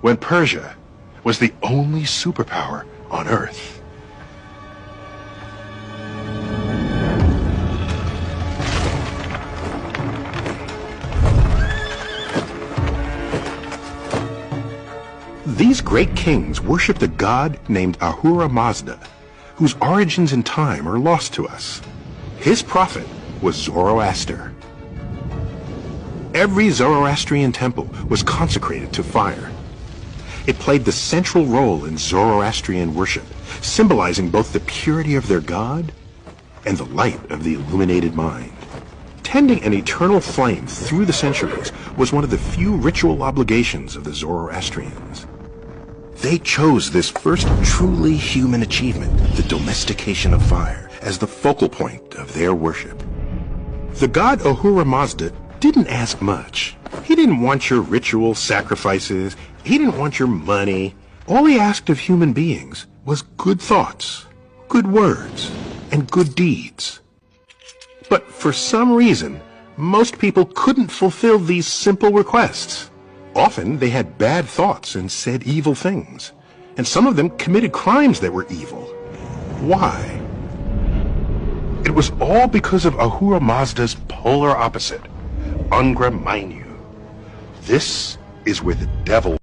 when Persia was the only superpower on Earth. These great kings worshipped a god named Ahura Mazda, whose origins in time are lost to us. His prophet was Zoroaster. Every Zoroastrian temple was consecrated to fire. It played the central role in Zoroastrian worship, symbolizing both the purity of their god and the light of the illuminated mind. Tending an eternal flame through the centuries was one of the few ritual obligations of the Zoroastrians. They chose this first truly human achievement, the domestication of fire, as the focal point of their worship. The god Ahura Mazda didn't ask much. He didn't want your ritual sacrifices. He didn't want your money. All he asked of human beings was good thoughts, good words, and good deeds. But for some reason, most people couldn't fulfill these simple requests. Often they had bad thoughts and said evil things, and some of them committed crimes that were evil. Why? It was all because of Ahura Mazda's polar opposite, Angra Mainyu. This is where the devil